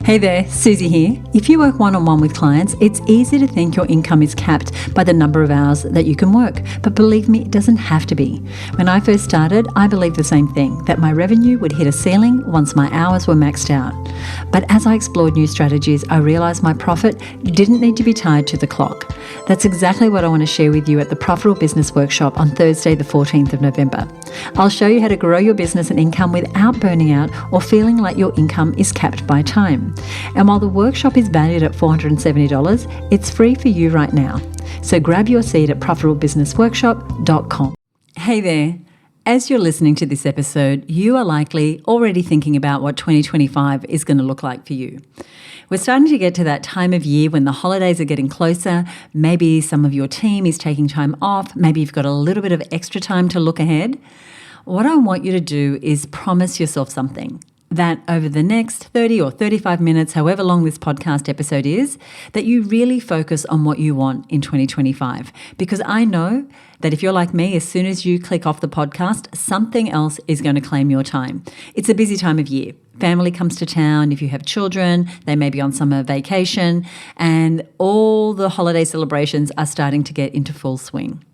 Hey there, Susie here. If you work one-on-one with clients, it's easy to think your income is capped by the number of hours that you can work. But believe me, it doesn't have to be. When I first started, I believed the same thing, that my revenue would hit a ceiling once my hours were maxed out. But as I explored new strategies, I realised my profit didn't need to be tied to the clock. That's exactly what I want to share with you at the Profitable Business Workshop on Thursday, the 14th of November. I'll show you how to grow your business and income without burning out or feeling like your income is capped by time. And while the workshop is valued at $470, it's free for you right now. So grab your seat at profitablebusinessworkshop.com. Hey there. As you're listening to this episode, you are likely already thinking about what 2025 is going to look like for you. We're starting to get to that time of year when the holidays are getting closer. Maybe some of your team is taking time off. Maybe you've got a little bit of extra time to look ahead. What I want you to do is promise yourself something. That over the next 30 or 35 minutes, however long this podcast episode is, that you really focus on what you want in 2025. Because I know that if you're like me, as soon as you click off the podcast, something else is going to claim your time. It's a busy time of year. Family comes to town. If you have children, they may be on summer vacation, and all the holiday celebrations are starting to get into full swing.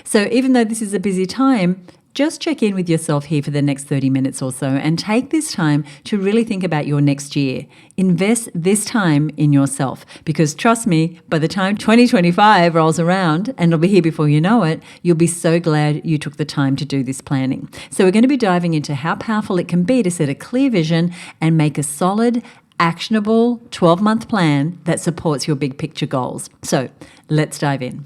So even though this is a busy time, just check in with yourself here for the next 30 minutes or so and take this time to really think about your next year. Invest this time in yourself because trust me, by the time 2025 rolls around, and it'll be here before you know it, you'll be so glad you took the time to do this planning. So we're going to be diving into how powerful it can be to set a clear vision and make a solid, actionable 12-month plan that supports your big picture goals. So let's dive in.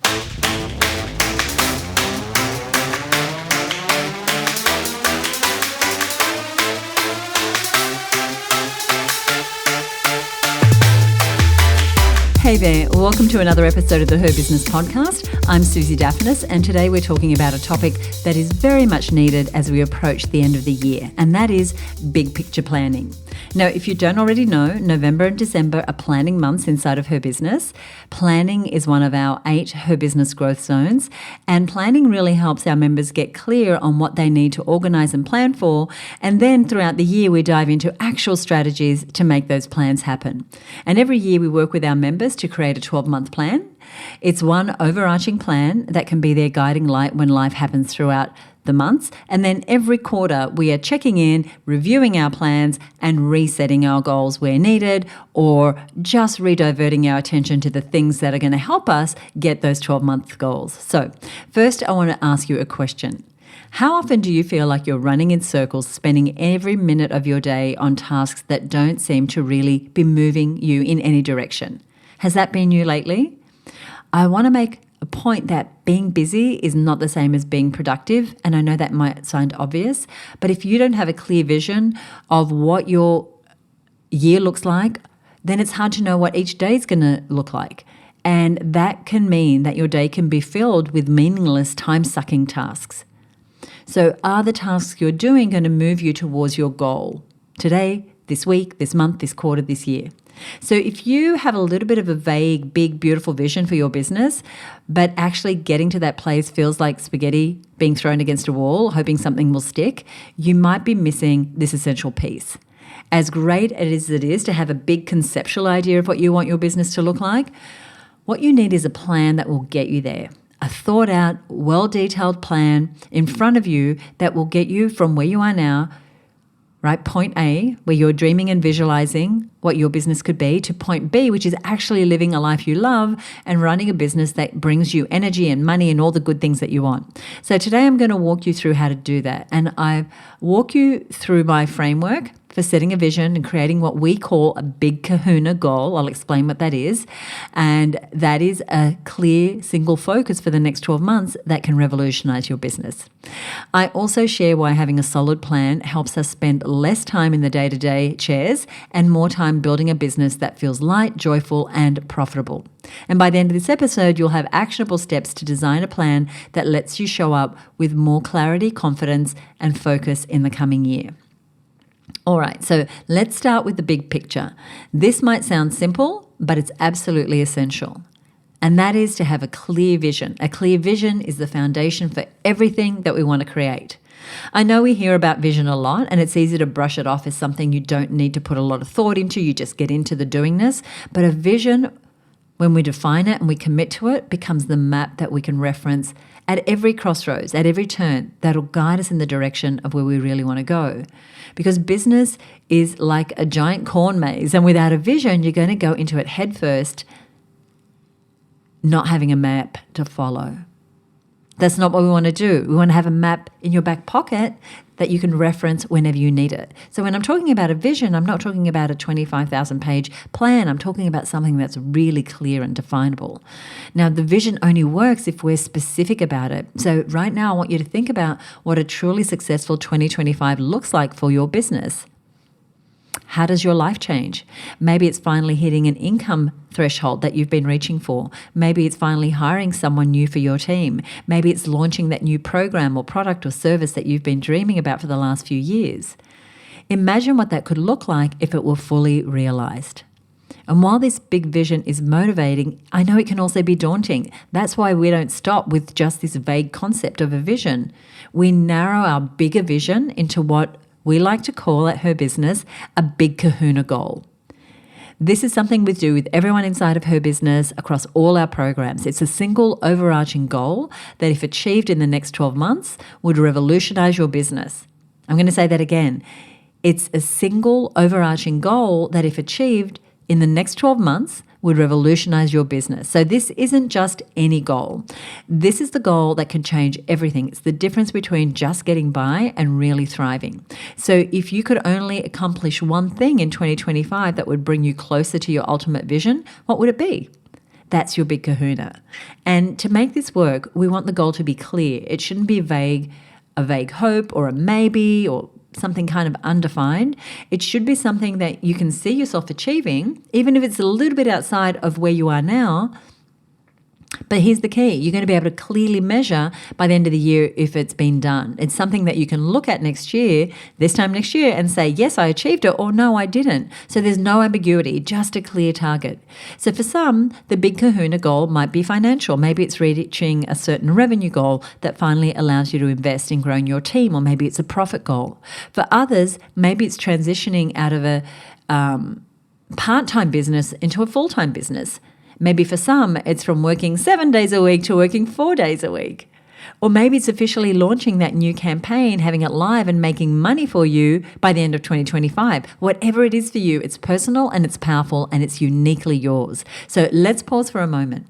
Hey there, welcome to another episode of the Her Business Podcast. I'm Susie Daphnis, and today we're talking about a topic that is very much needed as we approach the end of the year, and that is big picture planning. Now, if you don't already know, November and December are planning months inside of Her Business. Planning is one of our 8 Her Business growth zones, and planning really helps our members get clear on what they need to organize and plan for, and then throughout the year we dive into actual strategies to make those plans happen. And every year we work with our members to create a 12-month plan. It's one overarching plan that can be their guiding light when life happens throughout the months. And then every quarter we are checking in, reviewing our plans and resetting our goals where needed, or just rediverting our attention to the things that are going to help us get those 12-month goals. So first I want to ask you a question. How often do you feel like you're running in circles, spending every minute of your day on tasks that don't seem to really be moving you in any direction? Has that been you lately? I want to make a point that being busy is not the same as being productive, and I know that might sound obvious, but if you don't have a clear vision of what your year looks like, then it's hard to know what each day is going to look like. And that can mean that your day can be filled with meaningless, time-sucking tasks. So are the tasks you're doing going to move you towards your goal today, this week, this month, this quarter, this year? So if you have a little bit of a vague, big, beautiful vision for your business, but actually getting to that place feels like spaghetti being thrown against a wall, hoping something will stick, you might be missing this essential piece. As great as it is to have a big conceptual idea of what you want your business to look like, what you need is a plan that will get you there. A thought out, well-detailed plan in front of you that will get you from where you are now, right, point A, where you're dreaming and visualizing what your business could be, to point B, which is actually living a life you love and running a business that brings you energy and money and all the good things that you want. So today I'm going to walk you through how to do that. And I walk you through my framework for setting a vision and creating what we call a big kahuna goal. I'll explain what that is. And that is a clear single focus for the next 12 months that can revolutionize your business. I also share why having a solid plan helps us spend less time in the day-to-day chairs and more time building a business that feels light, joyful, and profitable. And by the end of this episode, you'll have actionable steps to design a plan that lets you show up with more clarity, confidence, and focus in the coming year. All right, so let's start with the big picture. This might sound simple, but it's absolutely essential. And that is to have a clear vision. A clear vision is the foundation for everything that we want to create. I know we hear about vision a lot, and it's easy to brush it off as something you don't need to put a lot of thought into. You just get into the doingness. But a vision, when we define it and we commit to it, becomes the map that we can reference at every crossroads, at every turn, that'll guide us in the direction of where we really want to go. Because business is like a giant corn maze, and without a vision, you're going to go into it headfirst, not having a map to follow. That's not what we want to do. We want to have a map in your back pocket that you can reference whenever you need it. So when I'm talking about a vision, I'm not talking about a 25,000-page plan. I'm talking about something that's really clear and definable. Now, the vision only works if we're specific about it. So right now, I want you to think about what a truly successful 2025 looks like for your business. How does your life change? Maybe it's finally hitting an income threshold that you've been reaching for. Maybe it's finally hiring someone new for your team. Maybe it's launching that new program or product or service that you've been dreaming about for the last few years. Imagine what that could look like if it were fully realized. And while this big vision is motivating, I know it can also be daunting. That's why we don't stop with just this vague concept of a vision. We narrow our bigger vision into what we like to call at Her Business a big kahuna goal. This is something we do with everyone inside of Her Business across all our programs. It's a single overarching goal that, if achieved in the next 12 months, would revolutionize your business. I'm going to say that again. It's a single overarching goal that, if achieved in the next 12 months, would revolutionize your business. So this isn't just any goal. This is the goal that can change everything. It's the difference between just getting by and really thriving. So if you could only accomplish one thing in 2025 that would bring you closer to your ultimate vision, what would it be? That's your big kahuna. And to make this work, we want the goal to be clear. It shouldn't be a vague hope or a maybe or something kind of undefined. It should be something that you can see yourself achieving, even if it's a little bit outside of where you are now. But here's the key. You're going to be able to clearly measure by the end of the year if it's been done. It's something that you can look at this time next year, and say, yes, I achieved it, or no, I didn't. So there's no ambiguity, just a clear target. So for some, the big kahuna goal might be financial. Maybe it's reaching a certain revenue goal that finally allows you to invest in growing your team, or maybe it's a profit goal. For others, maybe it's transitioning out of a part-time business into a full-time business. Maybe for some, it's from working 7 days a week to working 4 days a week. Or maybe it's officially launching that new campaign, having it live and making money for you by the end of 2025. Whatever it is for you, it's personal and it's powerful and it's uniquely yours. So let's pause for a moment.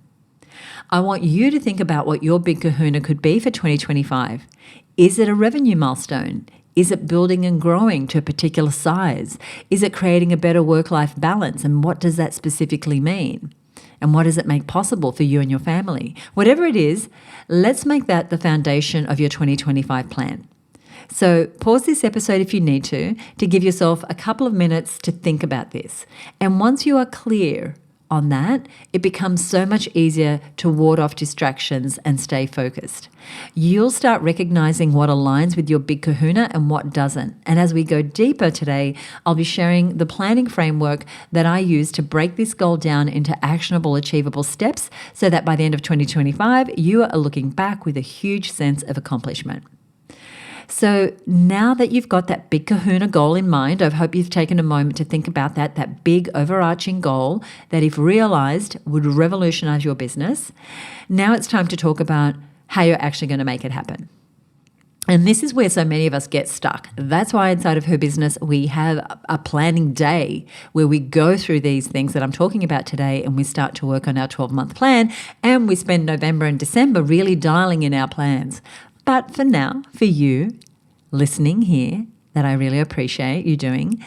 I want you to think about what your big kahuna could be for 2025. Is it a revenue milestone? Is it building and growing to a particular size? Is it creating a better work-life balance? And what does that specifically mean? And what does it make possible for you and your family? Whatever it is, let's make that the foundation of your 2025 plan. So pause this episode if you need to give yourself a couple of minutes to think about this. And once you are clear on that, it becomes so much easier to ward off distractions and stay focused. You'll start recognizing what aligns with your big kahuna and what doesn't. And as we go deeper today, I'll be sharing the planning framework that I use to break this goal down into actionable, achievable steps so that by the end of 2025, you are looking back with a huge sense of accomplishment. So now that you've got that big kahuna goal in mind, I hope you've taken a moment to think about that big overarching goal that, if realized, would revolutionize your business. Now it's time to talk about how you're actually going to make it happen. And this is where so many of us get stuck. That's why inside of Her Business, we have a planning day where we go through these things that I'm talking about today, and we start to work on our 12-month plan, and we spend November and December really dialing in our plans. But for now, for you listening here, that I really appreciate you doing,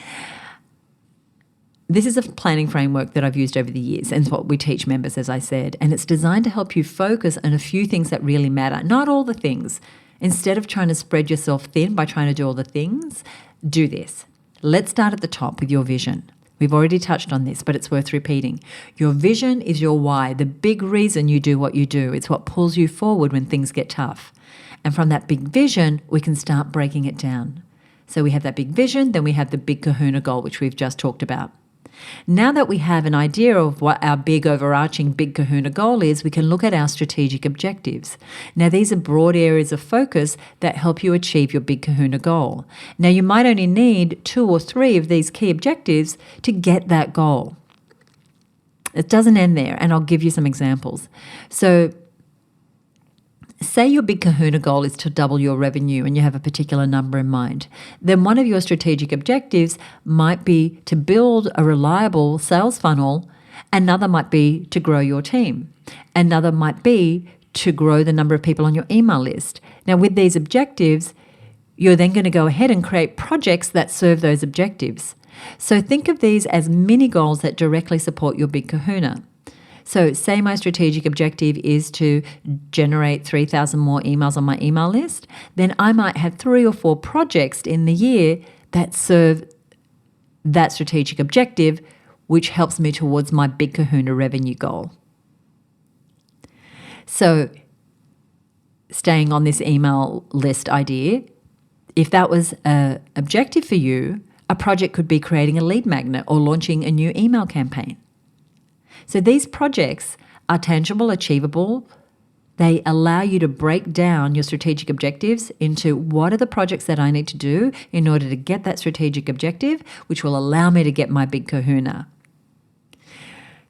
this is a planning framework that I've used over the years, and it's what we teach members, as I said, and it's designed to help you focus on a few things that really matter, not all the things. Instead of trying to spread yourself thin by trying to do all the things, do this. Let's start at the top with your vision. We've already touched on this, but it's worth repeating. Your vision is your why, the big reason you do what you do. It's what pulls you forward when things get tough. And from that big vision, we can start breaking it down. So we have that big vision, then we have the big kahuna goal, which we've just talked about. Now that we have an idea of what our big overarching big kahuna goal is, we can look at our strategic objectives. Now, these are broad areas of focus that help you achieve your big kahuna goal. Now, you might only need 2 or 3 of these key objectives to get that goal. It doesn't end there, and I'll give you some examples. So, say your big kahuna goal is to double your revenue and you have a particular number in mind. Then one of your strategic objectives might be to build a reliable sales funnel. Another might be to grow your team. Another might be to grow the number of people on your email list. Now, with these objectives, you're then going to go ahead and create projects that serve those objectives. So think of these as mini goals that directly support your big kahuna. So say my strategic objective is to generate 3,000 more emails on my email list, then I might have 3 or 4 projects in the year that serve that strategic objective, which helps me towards my big kahuna revenue goal. So staying on this email list idea, if that was an objective for you, a project could be creating a lead magnet or launching a new email campaign. So these projects are tangible, achievable. They allow you to break down your strategic objectives into what are the projects that I need to do in order to get that strategic objective, which will allow me to get my big kahuna.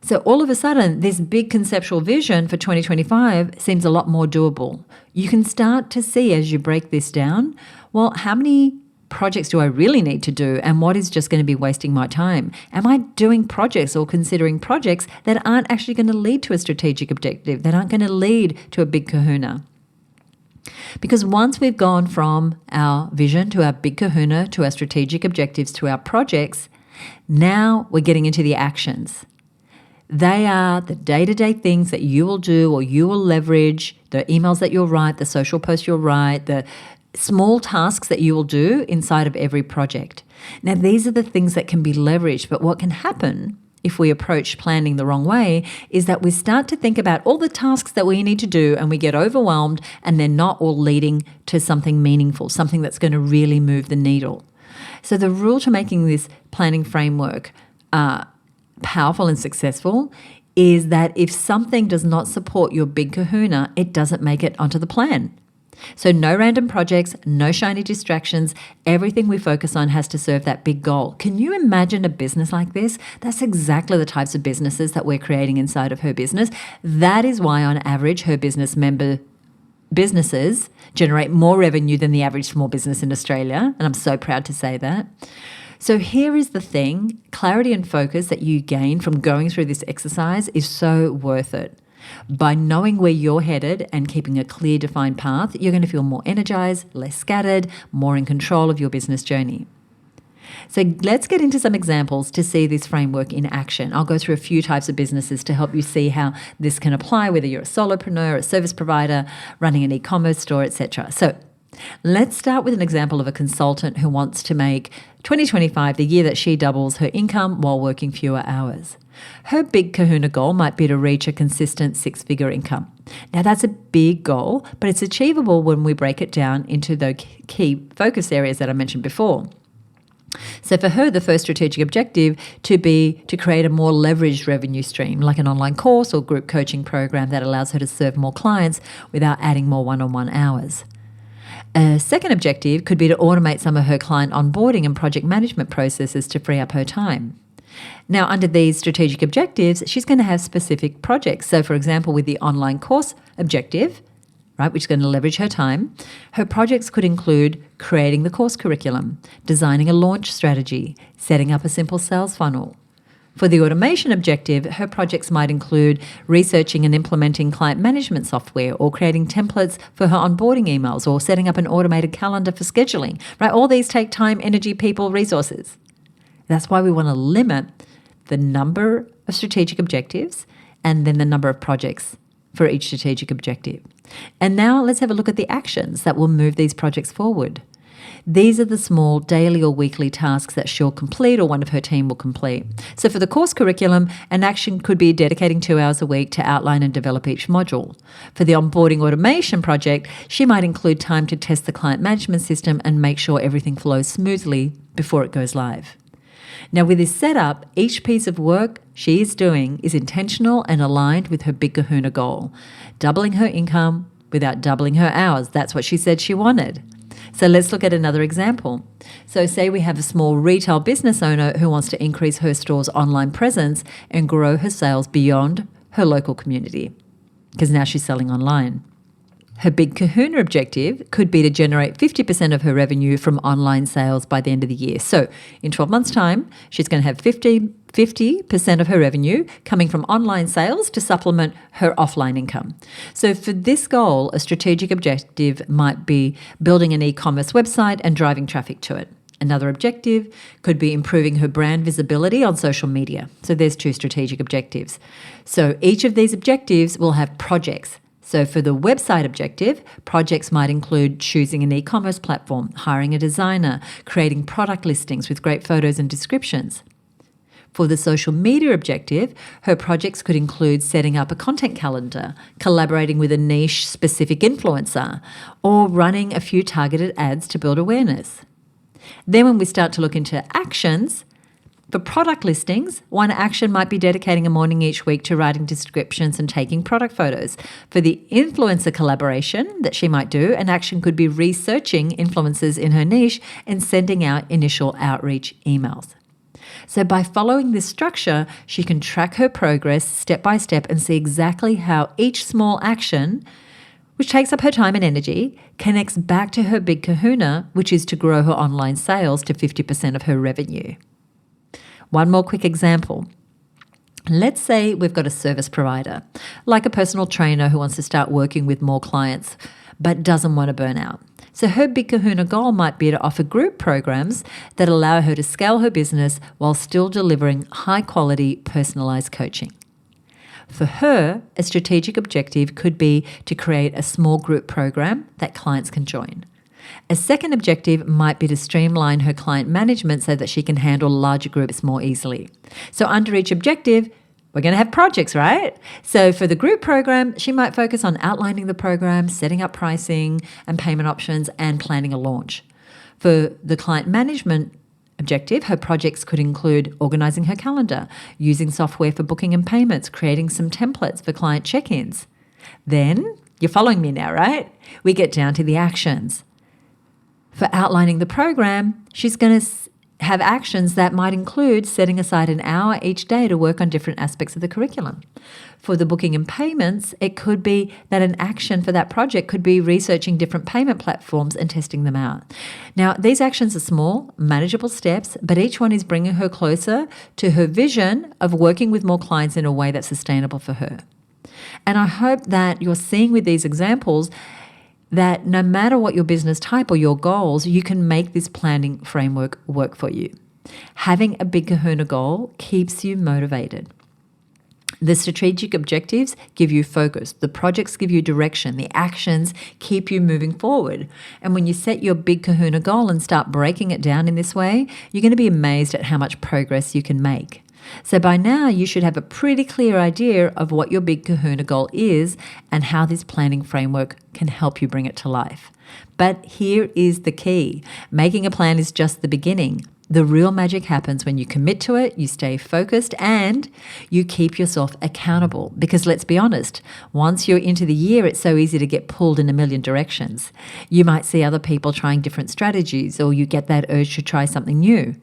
So all of a sudden, this big conceptual vision for 2025 seems a lot more doable. You can start to see as you break this down, well, how many projects do I really need to do, and what is just going to be wasting my time? Am I doing projects or considering projects that aren't actually going to lead to a strategic objective, that aren't going to lead to a big kahuna? Because once we've gone from our vision to our big kahuna, to our strategic objectives, to our projects, now we're getting into the actions. They are the day-to-day things that you will do or you will leverage, the emails that you'll write, the social posts you'll write, the small tasks that you will do inside of every project. Now, these are the things that can be leveraged, but what can happen if we approach planning the wrong way is that we start to think about all the tasks that we need to do and we get overwhelmed and they're not all leading to something meaningful, something that's going to really move the needle. So the rule to making this planning framework powerful and successful is that if something does not support your big kahuna, it doesn't make it onto the plan. So no random projects, no shiny distractions. Everything we focus on has to serve that big goal. Can you imagine a business like this? That's exactly the types of businesses that we're creating inside of Her Business. That is why on average Her Business member businesses generate more revenue than the average small business in Australia. And I'm so proud to say that. So here is the thing, clarity and focus that you gain from going through this exercise is so worth it. By knowing where you're headed and keeping a clear, defined path, you're going to feel more energized, less scattered, more in control of your business journey. So let's get into some examples to see this framework in action. I'll go through a few types of businesses to help you see how this can apply, whether you're a solopreneur, a service provider, running an e-commerce store, etc. So let's start with an example of a consultant who wants to make 2025 the year that she doubles her income while working fewer hours. Her big kahuna goal might be to reach a consistent 6-figure income. Now, that's a big goal, but it's achievable when we break it down into the key focus areas that I mentioned before. So for her, the first strategic objective to be to create a more leveraged revenue stream, like an online course or group coaching program that allows her to serve more clients without adding more one-on-one hours. A second objective could be to automate some of her client onboarding and project management processes to free up her time. Now, under these strategic objectives, she's going to have specific projects. So, for example, with the online course objective, right, which is going to leverage her time, her projects could include creating the course curriculum, designing a launch strategy, setting up a simple sales funnel. For the automation objective, her projects might include researching and implementing client management software or creating templates for her onboarding emails or setting up an automated calendar for scheduling, right? All these take time, energy, people, resources. That's why we want to limit the number of strategic objectives and then the number of projects for each strategic objective. And now let's have a look at the actions that will move these projects forward. These are the small daily or weekly tasks that she'll complete or one of her team will complete. So for the course curriculum, an action could be dedicating 2 hours a week to outline and develop each module. For the onboarding automation project, she might include time to test the client management system and make sure everything flows smoothly before it goes live. Now, with this setup, each piece of work she is doing is intentional and aligned with her Big Kahuna goal, doubling her income without doubling her hours. That's what she said she wanted. So let's look at another example. So say we have a small retail business owner who wants to increase her store's online presence and grow her sales beyond her local community, because now she's selling online. Her Big Kahuna objective could be to generate 50% of her revenue from online sales by the end of the year. So in 12 months' time, she's going to have 50% of her revenue coming from online sales to supplement her offline income. So for this goal, a strategic objective might be building an e-commerce website and driving traffic to it. Another objective could be improving her brand visibility on social media. So there's 2 strategic objectives. So each of these objectives will have projects. So for the website objective, projects might include choosing an e-commerce platform, hiring a designer, creating product listings with great photos and descriptions. For the social media objective, her projects could include setting up a content calendar, collaborating with a niche-specific influencer, or running a few targeted ads to build awareness. Then when we start to look into actions, for product listings, one action might be dedicating a morning each week to writing descriptions and taking product photos. For the influencer collaboration that she might do, an action could be researching influencers in her niche and sending out initial outreach emails. So by following this structure, she can track her progress step by step and see exactly how each small action, which takes up her time and energy, connects back to her Big Kahuna, which is to grow her online sales to 50% of her revenue. One more quick example. Let's say we've got a service provider, like a personal trainer who wants to start working with more clients but doesn't want to burn out. So her Big Kahuna goal might be to offer group programs that allow her to scale her business while still delivering high-quality, personalized coaching. For her, a strategic objective could be to create a small group program that clients can join. A second objective might be to streamline her client management so that she can handle larger groups more easily. So under each objective, we're going to have projects, right? So for the group program, she might focus on outlining the program, setting up pricing and payment options, and planning a launch. For the client management objective, her projects could include organizing her calendar, using software for booking and payments, creating some templates for client check-ins. Then, you're following me now, right? We get down to the actions. For outlining the program, she's going to have actions that might include setting aside an hour each day to work on different aspects of the curriculum. For the booking and payments, it could be that an action for that project could be researching different payment platforms and testing them out. Now, these actions are small, manageable steps, but each one is bringing her closer to her vision of working with more clients in a way that's sustainable for her. And I hope that you're seeing with these examples that no matter what your business type or your goals, you can make this planning framework work for you. Having a Big Kahuna goal keeps you motivated. The strategic objectives give you focus. The projects give you direction. The actions keep you moving forward. And when you set your Big Kahuna goal and start breaking it down in this way, you're going to be amazed at how much progress you can make. So by now, you should have a pretty clear idea of what your Big Kahuna goal is and how this planning framework can help you bring it to life. But here is the key. Making a plan is just the beginning. The real magic happens when you commit to it, you stay focused, and you keep yourself accountable. Because let's be honest, once you're into the year, it's so easy to get pulled in a million directions. You might see other people trying different strategies, or you get that urge to try something new.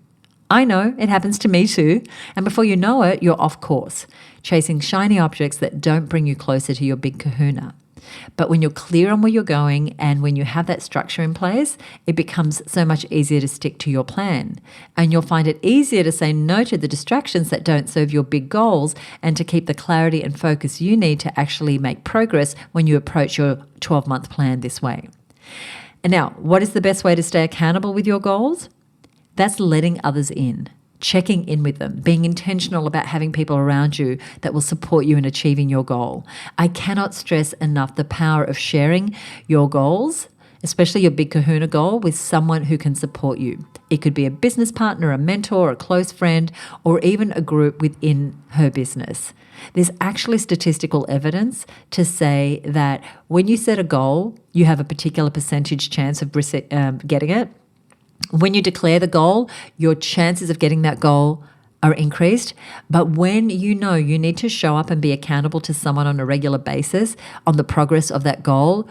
I know, it happens to me too. And before you know it, you're off course, chasing shiny objects that don't bring you closer to your Big Kahuna. But when you're clear on where you're going and when you have that structure in place, it becomes so much easier to stick to your plan. And you'll find it easier to say no to the distractions that don't serve your big goals and to keep the clarity and focus you need to actually make progress when you approach your 12-month plan this way. And now, what is the best way to stay accountable with your goals? That's letting others in, checking in with them, being intentional about having people around you that will support you in achieving your goal. I cannot stress enough the power of sharing your goals, especially your Big Kahuna goal, with someone who can support you. It could be a business partner, a mentor, a close friend, or even a group within her business. There's actually statistical evidence to say that when you set a goal, you have a particular percentage chance of getting it. When you declare the goal, your chances of getting that goal are increased. But when you know you need to show up and be accountable to someone on a regular basis on the progress of that goal,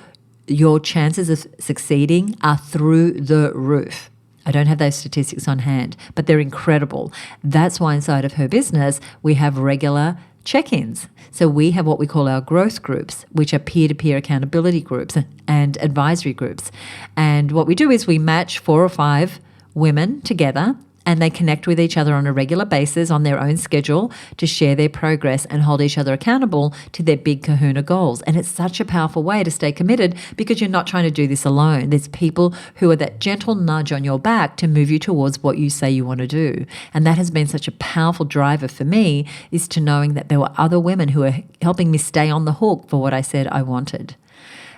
your chances of succeeding are through the roof. I don't have those statistics on hand, but they're incredible. That's why inside of Her Business, we have regular check-ins. So we have what we call our growth groups, which are peer-to-peer accountability groups and advisory groups. And what we do is we match 4 or 5 women together, and they connect with each other on a regular basis on their own schedule to share their progress and hold each other accountable to their big kahuna goals. And it's such a powerful way to stay committed because you're not trying to do this alone. There's people who are that gentle nudge on your back to move you towards what you say you want to do. And that has been such a powerful driver for me, is to knowing that there were other women who are helping me stay on the hook for what I said I wanted.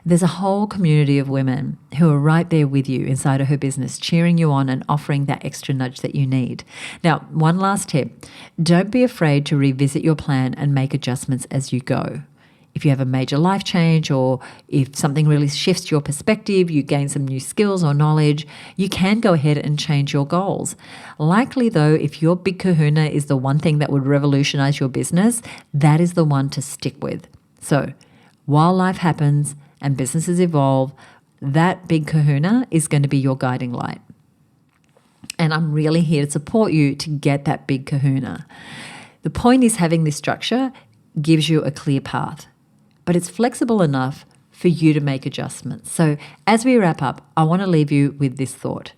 There's a whole community of women who are right there with you inside of Her Business, cheering you on and offering that extra nudge that you need. Now, one last tip. Don't be afraid to revisit your plan and make adjustments as you go. If you have a major life change, or if something really shifts your perspective, you gain some new skills or knowledge, you can go ahead and change your goals. Likely though, if your big kahuna is the one thing that would revolutionize your business, that is the one to stick with. So while life happens and businesses evolve, that big kahuna is going to be your guiding light. And I'm really here to support you to get that big kahuna. The point is, having this structure gives you a clear path, but it's flexible enough for you to make adjustments. So as we wrap up, I want to leave you with this thought.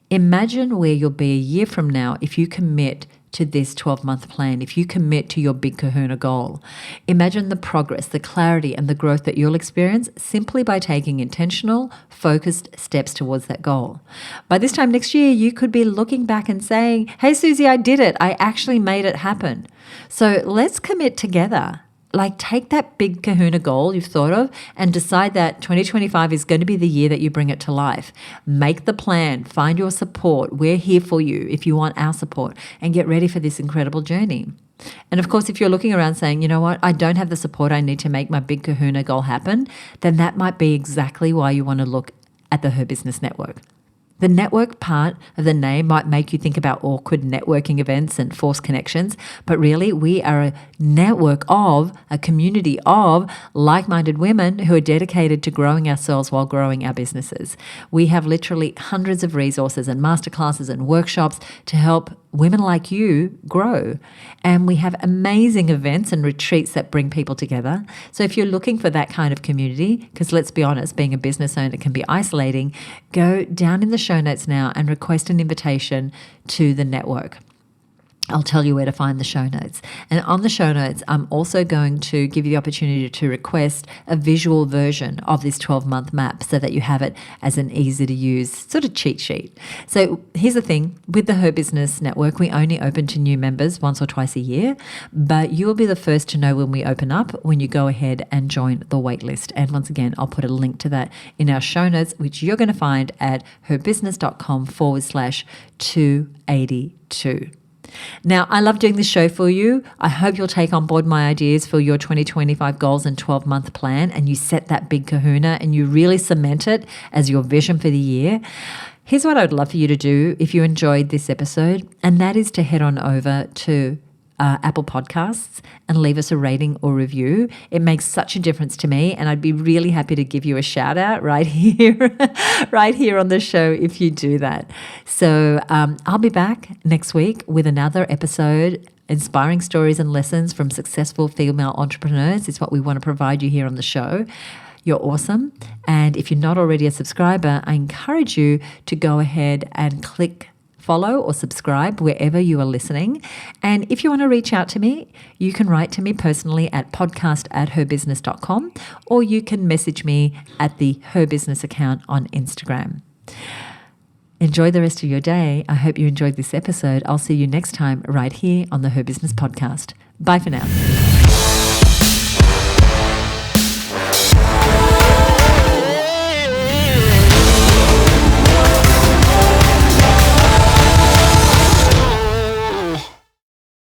Imagine where you'll be a year from now if you commit to this 12-month plan, if you commit to your big kahuna goal. Imagine the progress, the clarity, and the growth that you'll experience simply by taking intentional, focused steps towards that goal. By this time next year, you could be looking back and saying, hey, Susie, I did it. I actually made it happen. So let's commit together. Like, take that big kahuna goal you've thought of and decide that 2025 is going to be the year that you bring it to life. Make the plan, find your support. We're here for you if you want our support, and get ready for this incredible journey. And of course, if you're looking around saying, you know what, I don't have the support I need to make my big kahuna goal happen, then that might be exactly why you want to look at the Her Business Network. The network part of the name might make you think about awkward networking events and forced connections, but really we are a network of, a community of like-minded women who are dedicated to growing ourselves while growing our businesses. We have literally hundreds of resources and masterclasses and workshops to help women like you grow. And we have amazing events and retreats that bring people together. So if you're looking for that kind of community, because let's be honest, being a business owner can be isolating, go down in the show notes now and request an invitation to the network. I'll tell you where to find the show notes. And on the show notes, I'm also going to give you the opportunity to request a visual version of this 12-month map so that you have it as an easy-to-use sort of cheat sheet. So here's the thing. With the Her Business Network, we only open to new members once or twice a year, but you'll be the first to know when we open up when you go ahead and join the waitlist. And once again, I'll put a link to that in our show notes, which you're going to find at herbusiness.com/282. Now, I love doing this show for you. I hope you'll take on board my ideas for your 2025 goals and 12-month plan, and you set that big kahuna and you really cement it as your vision for the year. Here's what I'd love for you to do if you enjoyed this episode, and that is to head on over to Apple Podcasts and leave us a rating or review. It makes such a difference to me, and I'd be really happy to give you a shout out right here, right here on the show if you do that. So I'll be back next week with another episode. Inspiring stories and lessons from successful female entrepreneurs is what we want to provide you here on the show. You're awesome. And if you're not already a subscriber, I encourage you to go ahead and click follow or subscribe wherever you are listening. And if you want to reach out to me, you can write to me personally at podcast@herbusiness.com, or you can message me at the Her Business account on Instagram. Enjoy the rest of your day. I hope you enjoyed this episode. I'll see you next time right here on the Her Business podcast. Bye for now.